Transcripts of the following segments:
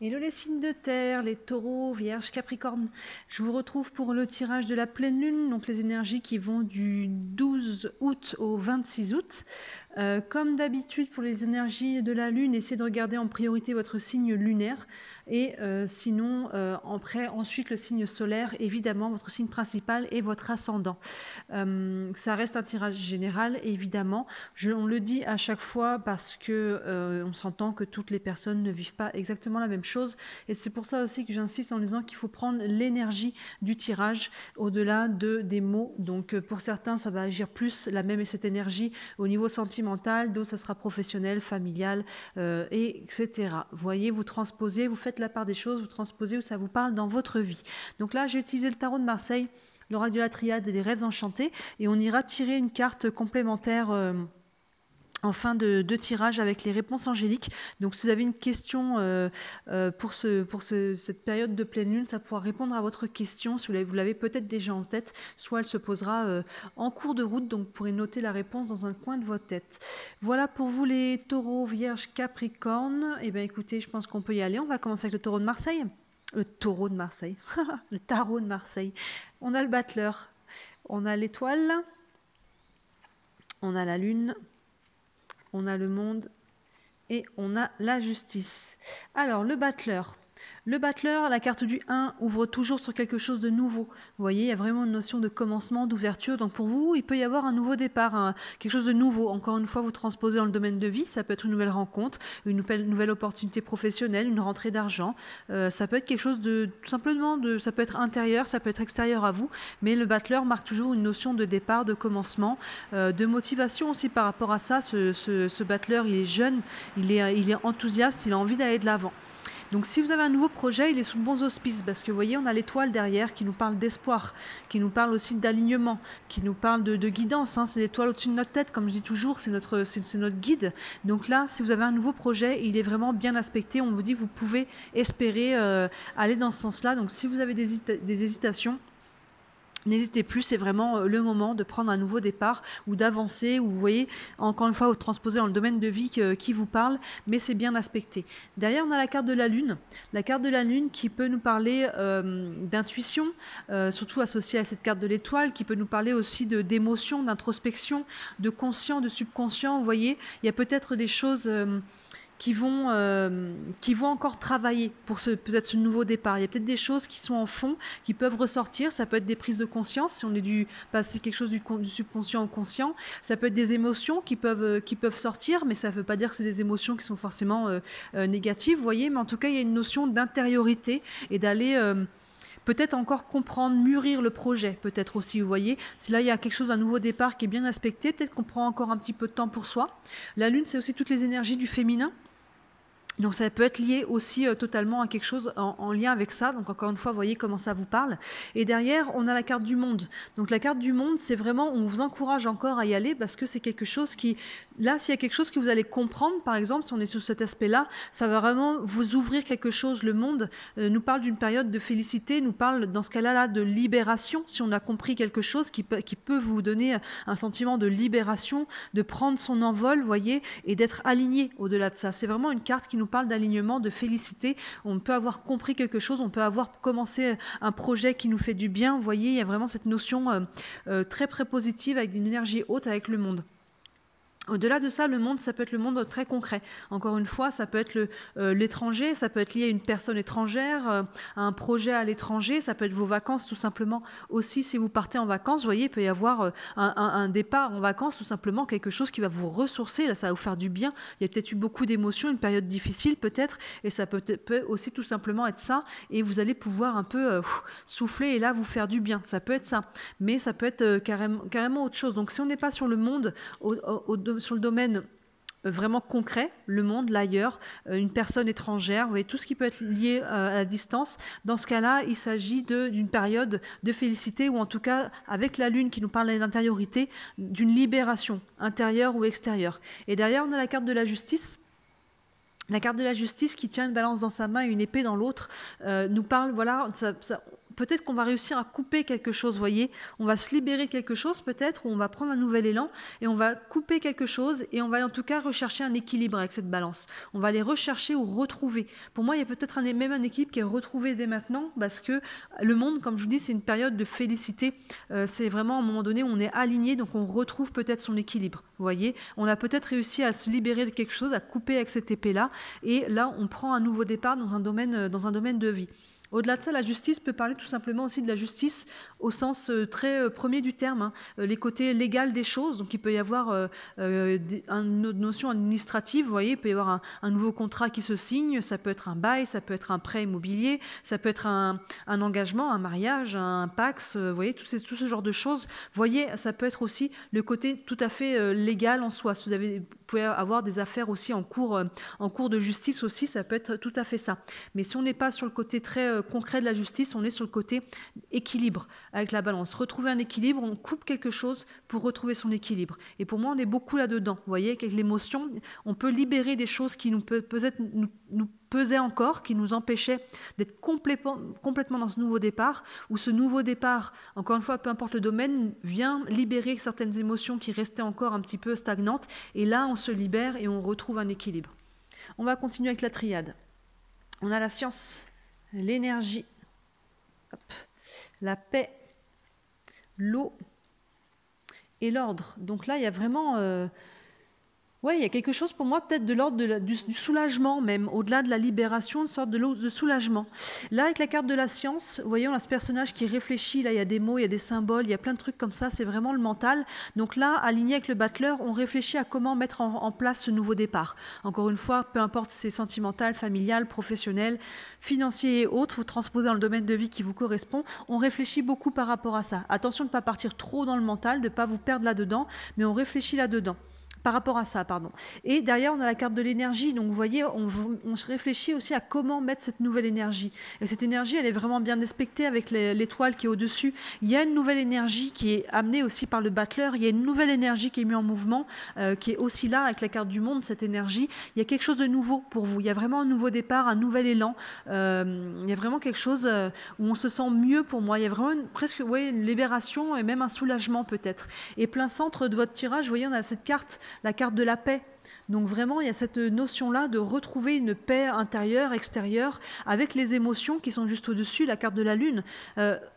Hello les signes de terre, les taureaux, vierges, capricorne. Je vous retrouve pour le tirage de la pleine lune, donc les énergies qui vont du 12 août au 26 août. Comme d'habitude pour les énergies de la lune, essayez de regarder en priorité votre signe lunaire et sinon ensuite le signe solaire, évidemment votre signe principal et votre ascendant. Ça reste un tirage général, évidemment. On le dit à chaque fois parce que on s'entend que toutes les personnes ne vivent pas exactement la même chose. Et c'est pour ça aussi que j'insiste en disant qu'il faut prendre l'énergie du tirage au-delà des mots. Donc pour certains, ça va agir plus cette énergie au niveau sentimental, d'autres, ça sera professionnel, familial, etc. Vous voyez, vous transposez, vous faites la part des choses, vous transposez où ça vous parle dans votre vie. Donc là, j'ai utilisé le tarot de Marseille, l'oracle de la triade et les rêves enchantés, et on ira tirer une carte complémentaire en fin de tirage avec les réponses angéliques. Donc si vous avez une question pour cette période de pleine lune, ça pourra répondre à votre question, si vous l'avez peut-être déjà en tête, soit elle se posera en cours de route, donc vous pourrez noter la réponse dans un coin de votre tête. Voilà pour vous les taureaux, vierges, capricornes. Eh bien écoutez, je pense qu'on peut y aller. On va commencer avec le taureau de Marseille. Le taureau de Marseille, le tarot de Marseille. On a le battleur, on a l'étoile, on a la lune, on a le monde et on a la justice. Alors, le battleur. Le battleur, la carte du 1, ouvre toujours sur quelque chose de nouveau. Vous voyez, il y a vraiment une notion de commencement, d'ouverture. Donc pour vous, il peut y avoir un nouveau départ, quelque chose de nouveau. Encore une fois, vous transposez dans le domaine de vie. Ça peut être une nouvelle rencontre, une nouvelle opportunité professionnelle, une rentrée d'argent. Ça peut être quelque chose de tout simplement, ça peut être intérieur, ça peut être extérieur à vous. Mais le battleur marque toujours une notion de départ, de commencement, de motivation aussi par rapport à ça. Ce battleur, il est jeune, il est enthousiaste, il a envie d'aller de l'avant. Donc si vous avez un nouveau projet, il est sous de bons auspices parce que vous voyez, on a l'étoile derrière qui nous parle d'espoir, qui nous parle aussi d'alignement, qui nous parle de guidance. C'est l'étoile au-dessus de notre tête, comme je dis toujours, c'est notre guide. Donc là, si vous avez un nouveau projet, il est vraiment bien aspecté. On vous dit, vous pouvez espérer aller dans ce sens-là. Donc si vous avez des hésitations, n'hésitez plus, c'est vraiment le moment de prendre un nouveau départ ou d'avancer, ou vous voyez, encore une fois, vous transposez dans le domaine de vie qui vous parle, mais c'est bien aspecté. Derrière, on a la carte de la lune qui peut nous parler d'intuition, surtout associée à cette carte de l'étoile, qui peut nous parler aussi d'émotion, d'introspection, de conscient, de subconscient. Vous voyez, il y a peut-être des choses qui vont encore travailler pour peut-être ce nouveau départ. Il y a peut-être des choses qui sont en fond, qui peuvent ressortir. Ça peut être des prises de conscience, si on est dû passer quelque chose du subconscient au conscient. Ça peut être des émotions qui peuvent sortir, mais ça ne veut pas dire que c'est des émotions qui sont forcément négatives, vous voyez. Mais en tout cas, il y a une notion d'intériorité et d'aller peut-être encore comprendre, mûrir le projet, peut-être aussi, vous voyez. Si là, il y a quelque chose, un nouveau départ qui est bien aspecté, peut-être qu'on prend encore un petit peu de temps pour soi. La lune, c'est aussi toutes les énergies du féminin. Donc ça peut être lié aussi totalement à quelque chose en lien avec ça. Donc encore une fois, vous voyez comment ça vous parle. Et derrière, on a la carte du monde. Donc la carte du monde, c'est vraiment, on vous encourage encore à y aller parce que c'est quelque chose qui, là, s'il y a quelque chose que vous allez comprendre, par exemple, si on est sur cet aspect-là, ça va vraiment vous ouvrir quelque chose. Le monde nous parle d'une période de félicité, nous parle dans ce cas-là de libération. Si on a compris quelque chose qui peut vous donner un sentiment de libération, de prendre son envol, vous voyez, et d'être aligné au-delà de ça. C'est vraiment une carte qui nous parle d'alignement, de félicité. On peut avoir compris quelque chose, on peut avoir commencé un projet qui nous fait du bien. Vous voyez, il y a vraiment cette notion très positive avec une énergie haute avec le monde. Au-delà de ça, le monde, ça peut être le monde très concret. Encore une fois, ça peut être l'étranger, ça peut être lié à une personne étrangère, à un projet à l'étranger, ça peut être vos vacances tout simplement aussi. Si vous partez en vacances, vous voyez, il peut y avoir un départ en vacances, tout simplement quelque chose qui va vous ressourcer, là ça va vous faire du bien. Il y a peut-être eu beaucoup d'émotions, une période difficile peut-être, et ça peut aussi tout simplement être ça, et vous allez pouvoir un peu souffler et là vous faire du bien. Ça peut être ça, mais ça peut être carrément autre chose. Donc si on n'est pas sur le monde, sur le domaine vraiment concret, le monde, l'ailleurs, une personne étrangère, vous voyez, tout ce qui peut être lié à la distance. Dans ce cas-là, il s'agit d'une période de félicité, ou en tout cas, avec la lune qui nous parle d'intériorité, d'une libération intérieure ou extérieure. Et derrière, on a la carte de la justice. La carte de la justice qui tient une balance dans sa main et une épée dans l'autre nous parle, voilà, peut-être qu'on va réussir à couper quelque chose, vous voyez, on va se libérer de quelque chose peut-être, ou on va prendre un nouvel élan et on va couper quelque chose et on va en tout cas rechercher un équilibre avec cette balance. On va les rechercher ou retrouver. Pour moi, il y a peut-être même un équilibre qui est retrouvé dès maintenant parce que le monde, comme je vous dis, c'est une période de félicité. C'est vraiment à un moment donné où on est aligné, donc on retrouve peut-être son équilibre. Vous voyez, on a peut-être réussi à se libérer de quelque chose, à couper avec cette épée-là, et là, on prend un nouveau départ dans un domaine de vie. Au-delà de ça, la justice peut parler tout simplement aussi de la justice au sens très premier du terme, hein, les côtés légaux des choses. Donc il peut y avoir une notion administrative, vous voyez, il peut y avoir un nouveau contrat qui se signe, ça peut être un bail, ça peut être un prêt immobilier, ça peut être un engagement, un mariage, un pax, vous voyez, tout ce genre de choses. Vous voyez, ça peut être aussi le côté tout à fait légal en soi. Si vous pouvez avoir des affaires aussi en cours de justice aussi, ça peut être tout à fait ça. Mais si on n'est pas sur le côté très concret de la justice, on est sur le côté équilibre avec la balance. Retrouver un équilibre, on coupe quelque chose pour retrouver son équilibre. Et pour moi, on est beaucoup là-dedans. Vous voyez, avec l'émotion, on peut libérer des choses qui nous pesaient encore, qui nous empêchaient d'être complètement dans ce nouveau départ, où ce nouveau départ, encore une fois, peu importe le domaine, vient libérer certaines émotions qui restaient encore un petit peu stagnantes. Et là, on se libère et on retrouve un équilibre. On va continuer avec la triade. On a la science, l'énergie, la paix, l'eau et l'ordre. Donc là, il y a vraiment... il y a quelque chose pour moi peut-être de l'ordre du soulagement même, au-delà de la libération, une sorte de soulagement. Là, avec la carte de la science, vous voyez, on a ce personnage qui réfléchit, là il y a des mots, il y a des symboles, il y a plein de trucs comme ça, c'est vraiment le mental. Donc là, aligné avec le battleur, on réfléchit à comment mettre en place ce nouveau départ. Encore une fois, peu importe si c'est sentimental, familial, professionnel, financier et autres, vous transposez dans le domaine de vie qui vous correspond, on réfléchit beaucoup par rapport à ça. Attention de ne pas partir trop dans le mental, de ne pas vous perdre là-dedans, mais on réfléchit là-dedans. Par rapport à ça, pardon. Et derrière, on a la carte de l'énergie. Donc, vous voyez, on se réfléchit aussi à comment mettre cette nouvelle énergie. Et cette énergie, elle est vraiment bien aspectée avec l'étoile qui est au-dessus. Il y a une nouvelle énergie qui est amenée aussi par le battleur. Il y a une nouvelle énergie qui est mise en mouvement, qui est aussi là avec la carte du monde, cette énergie. Il y a quelque chose de nouveau pour vous. Il y a vraiment un nouveau départ, un nouvel élan. Il y a vraiment quelque chose où on se sent mieux pour moi. Il y a vraiment presque une libération et même un soulagement peut-être. Et plein centre de votre tirage, vous voyez, on a cette carte, la carte de la paix. Donc vraiment, il y a cette notion-là de retrouver une paix intérieure, extérieure, avec les émotions qui sont juste au-dessus, la carte de la lune.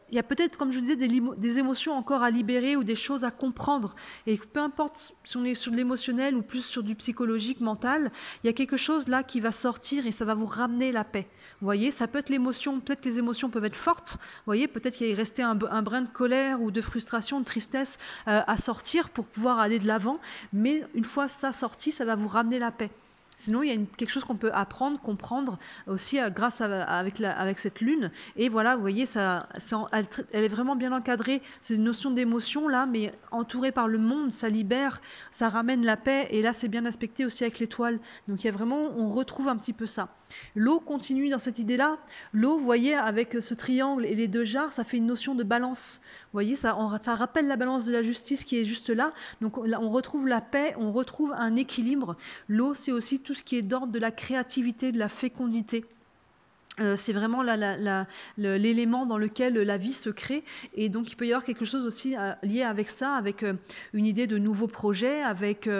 Il y a peut-être, comme je vous disais, des émotions encore à libérer ou des choses à comprendre. Et peu importe si on est sur de l'émotionnel ou plus sur du psychologique, mental, il y a quelque chose là qui va sortir et ça va vous ramener la paix. Vous voyez, ça peut être l'émotion, peut-être que les émotions peuvent être fortes. Vous voyez, peut-être qu'il est resté un brin de colère ou de frustration, de tristesse à sortir pour pouvoir aller de l'avant. Mais une fois ça sorti, ça va vous ramener la paix. Sinon, il y a quelque chose qu'on peut apprendre, comprendre aussi grâce avec cette lune. Et voilà, vous voyez, elle est vraiment bien encadrée. C'est une notion d'émotion là, mais entourée par le monde, ça libère, ça ramène la paix. Et là, c'est bien aspecté aussi avec l'étoile. Donc, il y a vraiment, on retrouve un petit peu ça. L'eau continue dans cette idée-là. L'eau, vous voyez, avec ce triangle et les deux jarres, ça fait une notion de balance. Vous voyez, ça rappelle la balance de la justice qui est juste là. Donc, là, on retrouve la paix, on retrouve un équilibre. L'eau, c'est aussi tout ce qui est d'ordre de la créativité, de la fécondité. C'est vraiment l'élément dans lequel la vie se crée, et donc il peut y avoir quelque chose aussi lié avec ça, avec une idée de nouveaux projets, avec,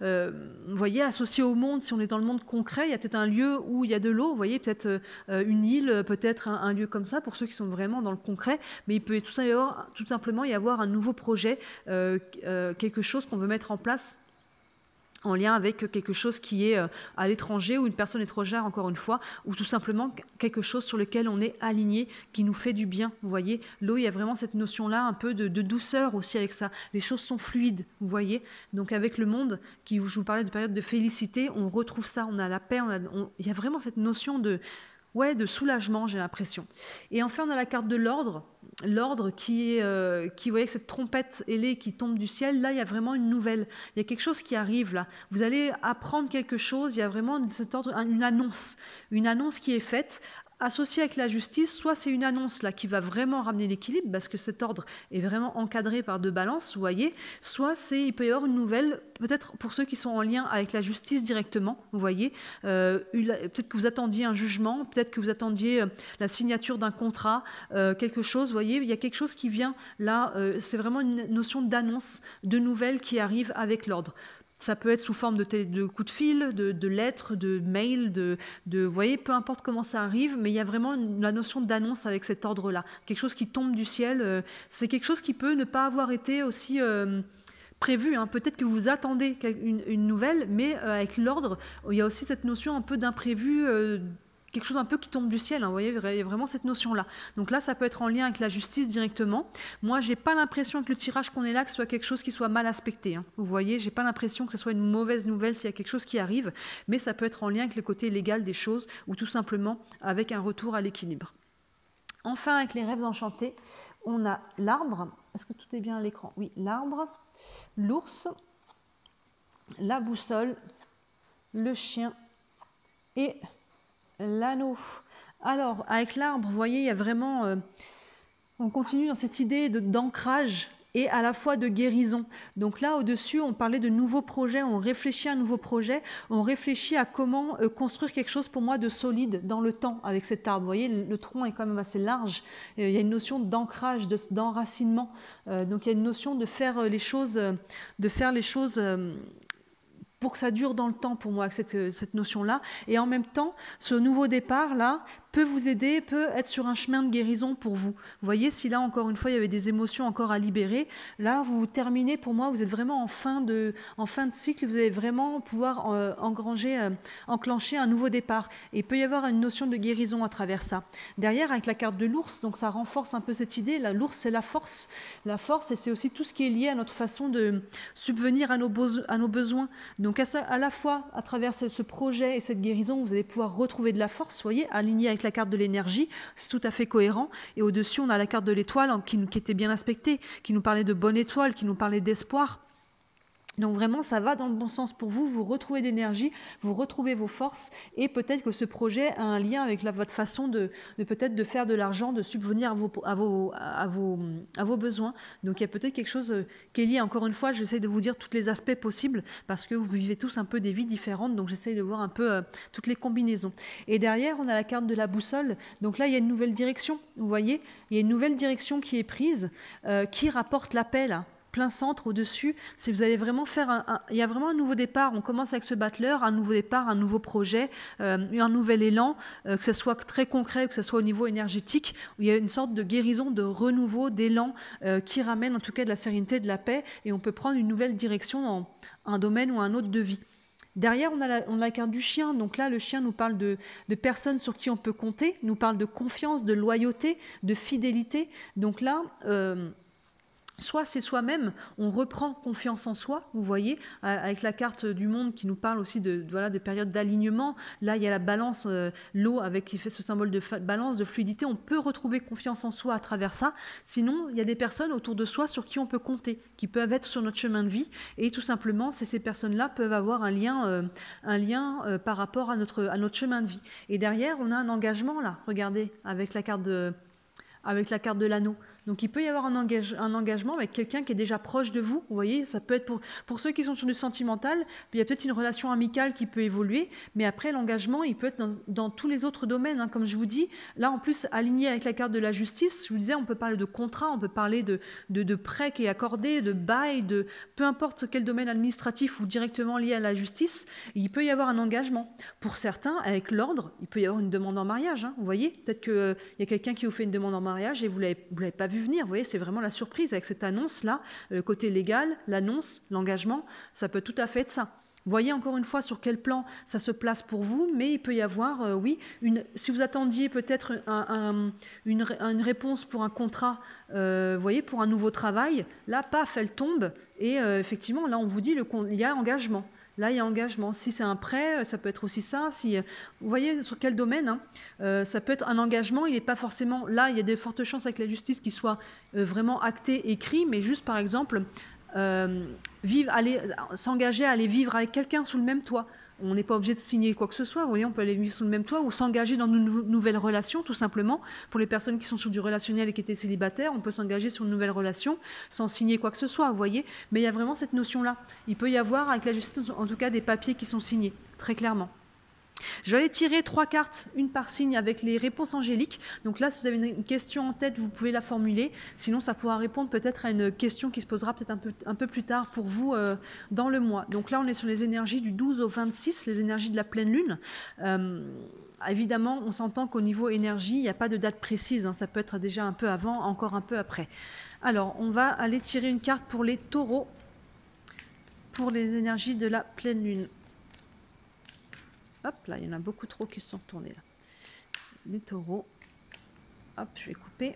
vous voyez, associé au monde. Si on est dans le monde concret, il y a peut-être un lieu où il y a de l'eau, vous voyez, peut-être une île, peut-être un lieu comme ça, pour ceux qui sont vraiment dans le concret, mais il peut tout simplement y avoir un nouveau projet, quelque chose qu'on veut mettre en place en lien avec quelque chose qui est à l'étranger ou une personne étrangère, encore une fois, ou tout simplement quelque chose sur lequel on est aligné, qui nous fait du bien. Vous voyez, l'eau, il y a vraiment cette notion-là, un peu de douceur aussi avec ça. Les choses sont fluides, vous voyez. Donc avec le monde, je vous parlais de période de félicité, on retrouve ça, on a la paix, il y a vraiment cette notion de soulagement, j'ai l'impression. Et enfin, on a la carte de l'ordre qui, vous voyez, cette trompette ailée qui tombe du ciel. Là, il y a vraiment une nouvelle. Il y a quelque chose qui arrive là. Vous allez apprendre quelque chose. Il y a vraiment de cet ordre, une annonce qui est faite associé avec la justice, soit c'est une annonce là qui va vraiment ramener l'équilibre parce que cet ordre est vraiment encadré par deux balances, vous voyez, soit il peut y avoir une nouvelle, peut-être pour ceux qui sont en lien avec la justice directement, vous voyez, peut-être que vous attendiez un jugement, peut-être que vous attendiez la signature d'un contrat, quelque chose, vous voyez, il y a quelque chose qui vient là, c'est vraiment une notion d'annonce, de nouvelles qui arrivent avec l'ordre. Ça peut être sous forme de coups de fil, de lettres, de mails, vous voyez, peu importe comment ça arrive, mais il y a vraiment la notion d'annonce avec cet ordre-là. Quelque chose qui tombe du ciel, c'est quelque chose qui peut ne pas avoir été aussi prévu. Hein. Peut-être que vous attendez une nouvelle, mais avec l'ordre, il y a aussi cette notion un peu d'imprévu, quelque chose un peu qui tombe du ciel, hein, vous voyez, il y a vraiment cette notion-là. Donc là, ça peut être en lien avec la justice directement. Moi, j'ai pas l'impression que le tirage qu'on est là, que ce soit quelque chose qui soit mal aspecté. Hein. Vous voyez, j'ai pas l'impression que ce soit une mauvaise nouvelle s'il y a quelque chose qui arrive, mais ça peut être en lien avec le côté légal des choses ou tout simplement avec un retour à l'équilibre. Enfin, avec les rêves enchantés, on a l'arbre. Est-ce que tout est bien à l'écran? Oui, l'arbre, l'ours, la boussole, le chien et l'anneau. Alors, avec l'arbre, vous voyez, il y a vraiment... on continue dans cette idée d'ancrage et à la fois de guérison. Donc là, au-dessus, on parlait de nouveaux projets, on réfléchit à un nouveau projet, on réfléchit à comment construire quelque chose pour moi de solide dans le temps avec cet arbre. Vous voyez, le tronc est quand même assez large. Il y a une notion d'ancrage, d'enracinement. Donc il y a une notion de faire les choses... pour que ça dure dans le temps pour moi, cette notion-là. Et en même temps, ce nouveau départ-là peut vous aider, peut être sur un chemin de guérison pour vous. Vous voyez, si là, encore une fois, il y avait des émotions encore à libérer, là, vous terminez, pour moi, vous êtes vraiment en fin de cycle, vous allez vraiment pouvoir enclencher un nouveau départ. Et il peut y avoir une notion de guérison à travers ça. Derrière, avec la carte de l'ours, donc ça renforce un peu cette idée. L'ours, c'est la force. La force, et c'est aussi tout ce qui est lié à notre façon de subvenir à nos besoins. Donc à la fois, à travers ce projet et cette guérison, vous allez pouvoir retrouver de la force, vous voyez, aligné avec la carte de l'énergie, c'est tout à fait cohérent. Et au-dessus, on a la carte de l'étoile qui était bien aspectée, qui nous parlait de bonne étoile, qui nous parlait d'espoir. Donc vraiment, ça va dans le bon sens pour vous, vous retrouvez d'énergie, vous retrouvez vos forces et peut-être que ce projet a un lien avec votre façon de peut-être de faire de l'argent, de subvenir à vos besoins. Donc il y a peut-être quelque chose qui est lié, encore une fois, j'essaie de vous dire tous les aspects possibles parce que vous vivez tous un peu des vies différentes, donc j'essaie de voir un peu toutes les combinaisons. Et derrière, on a la carte de la boussole, donc là il y a une nouvelle direction, vous voyez, il y a une nouvelle direction qui est prise, qui rapporte la paix là. Plein centre au-dessus, si vous allez vraiment faire il y a vraiment un nouveau départ, on commence avec ce battleur, un nouveau départ, un nouveau projet, un nouvel élan, que ce soit très concret, que ce soit au niveau énergétique, où il y a une sorte de guérison, de renouveau, d'élan qui ramène en tout cas de la sérénité, de la paix, et on peut prendre une nouvelle direction dans un domaine ou un autre de vie. Derrière, on a la carte du chien. Donc là, le chien nous parle de personnes sur qui on peut compter, nous parle de confiance, de loyauté, de fidélité. Donc là... soit c'est soi-même, on reprend confiance en soi, vous voyez, avec la carte du monde qui nous parle aussi de périodes d'alignement. Là, il y a la balance, l'eau qui fait ce symbole de balance, de fluidité. On peut retrouver confiance en soi à travers ça. Sinon, il y a des personnes autour de soi sur qui on peut compter, qui peuvent être sur notre chemin de vie. Et tout simplement, ces personnes-là peuvent avoir un lien par rapport à notre chemin de vie. Et derrière, on a un engagement, là, regardez, avec la carte de l'anneau. Donc il peut y avoir un engagement avec quelqu'un qui est déjà proche de vous. Vous voyez, ça peut être pour ceux qui sont sur du sentimental, il y a peut-être une relation amicale qui peut évoluer, mais après l'engagement, il peut être dans tous les autres domaines. Hein. Comme je vous dis, là en plus, aligné avec la carte de la justice, je vous disais, on peut parler de contrat, on peut parler de prêt qui est accordé, de bail, de peu importe quel domaine administratif ou directement lié à la justice, il peut y avoir un engagement. Pour certains, avec l'ordre, il peut y avoir une demande en mariage. Hein. Vous voyez, peut-être qu'il y a quelqu'un qui vous fait une demande en mariage et vous l'avez pas vu venir. Vous voyez, c'est vraiment la surprise avec cette annonce-là, le côté légal, l'annonce, l'engagement, ça peut tout à fait être ça. Voyez encore une fois sur quel plan ça se place pour vous, mais il peut y avoir, si vous attendiez peut-être une réponse pour un contrat, voyez, pour un nouveau travail, là, paf, elle tombe, et effectivement, là, on vous dit, il y a engagement. Là, il y a engagement. Si c'est un prêt, ça peut être aussi ça. Vous voyez sur quel domaine, hein, ça peut être un engagement. Il n'est pas forcément... Là, il y a de fortes chances avec la justice qu'il soit vraiment acté, écrit, mais juste, par exemple, s'engager à aller vivre avec quelqu'un sous le même toit. On n'est pas obligé de signer quoi que ce soit. Vous voyez, on peut aller vivre sous le même toit ou s'engager dans une nouvelle relation, tout simplement. Pour les personnes qui sont sur du relationnel et qui étaient célibataires, on peut s'engager sur une nouvelle relation sans signer quoi que ce soit, vous voyez. Mais il y a vraiment cette notion-là. Il peut y avoir, avec la justice, en tout cas, des papiers qui sont signés, très clairement. Je vais aller tirer 3 cartes, une par signe, avec les réponses angéliques. Donc là, si vous avez une question en tête, vous pouvez la formuler. Sinon, ça pourra répondre peut-être à une question qui se posera peut-être un peu plus tard pour vous dans le mois. Donc là, on est sur les énergies du 12 au 26, les énergies de la pleine lune. Évidemment, on s'entend qu'au niveau énergie, il n'y a pas de date précise. Hein. Ça peut être déjà un peu avant, encore un peu après. Alors, on va aller tirer une carte pour les taureaux, pour les énergies de la pleine lune. Hop, là, il y en a beaucoup trop qui se sont retournés là. Les taureaux. Hop, je vais couper.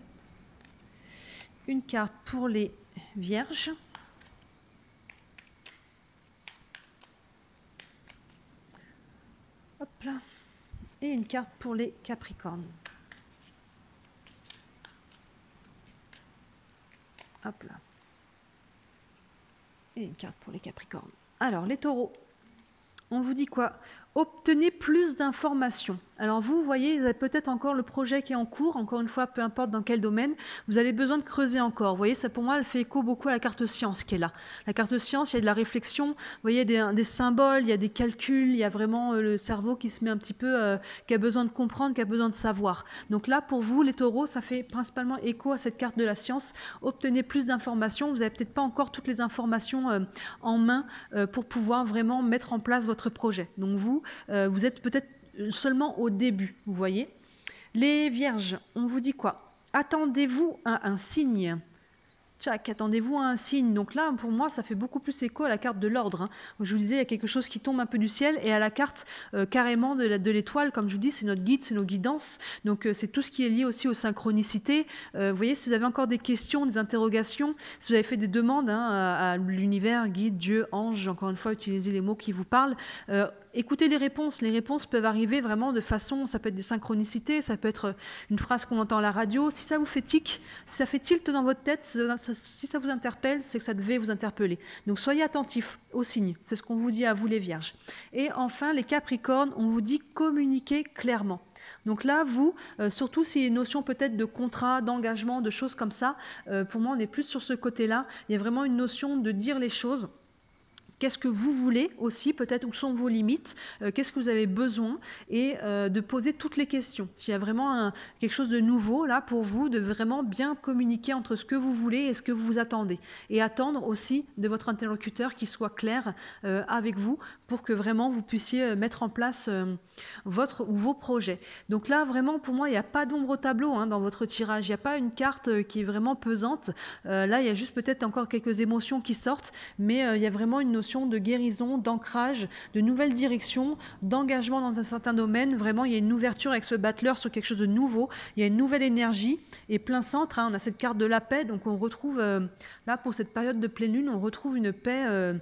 Une carte pour les vierges. Hop là. Et une carte pour les capricornes. Hop là. Et une carte pour les capricornes. Alors, les taureaux. On vous dit quoi? Obtenez plus d'informations. Alors vous voyez, vous avez peut-être encore le projet qui est en cours, encore une fois, peu importe dans quel domaine, vous avez besoin de creuser encore. Vous voyez, ça pour moi, elle fait écho beaucoup à la carte science qui est là. La carte science, il y a de la réflexion, vous voyez, des symboles, il y a des calculs, il y a vraiment le cerveau qui se met un petit peu, qui a besoin de comprendre, qui a besoin de savoir. Donc là, pour vous, les taureaux, ça fait principalement écho à cette carte de la science. Obtenez plus d'informations. Vous n'avez peut-être pas encore toutes les informations en main pour pouvoir vraiment mettre en place votre projet. Donc vous êtes peut-être seulement au début, vous voyez. Les vierges, on vous dit quoi? Attendez-vous à un signe. Tchac, attendez-vous à un signe. Donc là, pour moi, ça fait beaucoup plus écho à la carte de l'ordre. Hein. Je vous disais, il y a quelque chose qui tombe un peu du ciel et à la carte carrément de l'étoile. Comme je vous dis, c'est notre guide, c'est nos guidances. Donc c'est tout ce qui est lié aussi aux synchronicités. Vous voyez, si vous avez encore des questions, des interrogations, si vous avez fait des demandes hein, à l'univers, guide, Dieu, ange, encore une fois, utilisez les mots qui vous parlent. Écoutez les réponses peuvent arriver vraiment de façon, ça peut être des synchronicités, ça peut être une phrase qu'on entend à la radio. Si ça vous fait tic, si ça fait tilt dans votre tête, si ça vous interpelle, c'est que ça devait vous interpeller. Donc soyez attentifs aux signes, c'est ce qu'on vous dit à vous les vierges. Et enfin, les capricornes, on vous dit communiquer clairement. Donc là, vous, surtout s'il y a une notion peut-être de contrat, d'engagement, de choses comme ça, pour moi on est plus sur ce côté-là, il y a vraiment une notion de dire les choses. Qu'est-ce que vous voulez aussi, peut-être où sont vos limites, qu'est-ce que vous avez besoin et de poser toutes les questions. S'il y a vraiment quelque chose de nouveau là pour vous, de vraiment bien communiquer entre ce que vous voulez et ce que vous attendez. Et attendre aussi de votre interlocuteur qu'il soit clair avec vous pour que vraiment vous puissiez mettre en place votre ou vos projets. Donc là, vraiment, pour moi, il n'y a pas d'ombre au tableau hein, dans votre tirage. Il n'y a pas une carte qui est vraiment pesante. Là, il y a juste peut-être encore quelques émotions qui sortent, mais il y a vraiment une notion de guérison, d'ancrage, de nouvelles directions, d'engagement dans un certain domaine. Vraiment, il y a une ouverture avec ce battleur sur quelque chose de nouveau. Il y a une nouvelle énergie et plein centre. Hein, on a cette carte de la paix. Donc, on retrouve, là, pour cette période de pleine lune, on retrouve une paix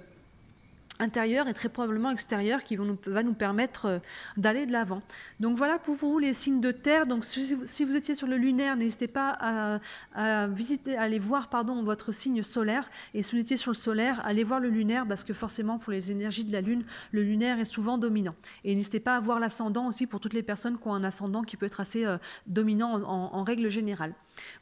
intérieure et très probablement extérieure qui va nous permettre d'aller de l'avant. Donc voilà pour vous les signes de terre. Donc si vous étiez sur le lunaire, n'hésitez pas à visiter, à aller voir votre signe solaire. Et si vous étiez sur le solaire, allez voir le lunaire parce que forcément pour les énergies de la lune, le lunaire est souvent dominant. Et n'hésitez pas à voir l'ascendant aussi pour toutes les personnes qui ont un ascendant qui peut être assez dominant en règle générale.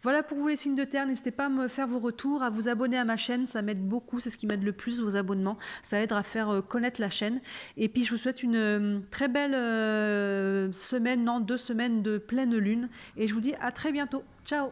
Voilà pour vous les signes de terre, n'hésitez pas à me faire vos retours, à vous abonner à ma chaîne, ça m'aide beaucoup, c'est ce qui m'aide le plus, vos abonnements, ça aide à faire connaître la chaîne. Et puis je vous souhaite une très belle semaine, 2 semaines de pleine lune, et je vous dis à très bientôt. Ciao!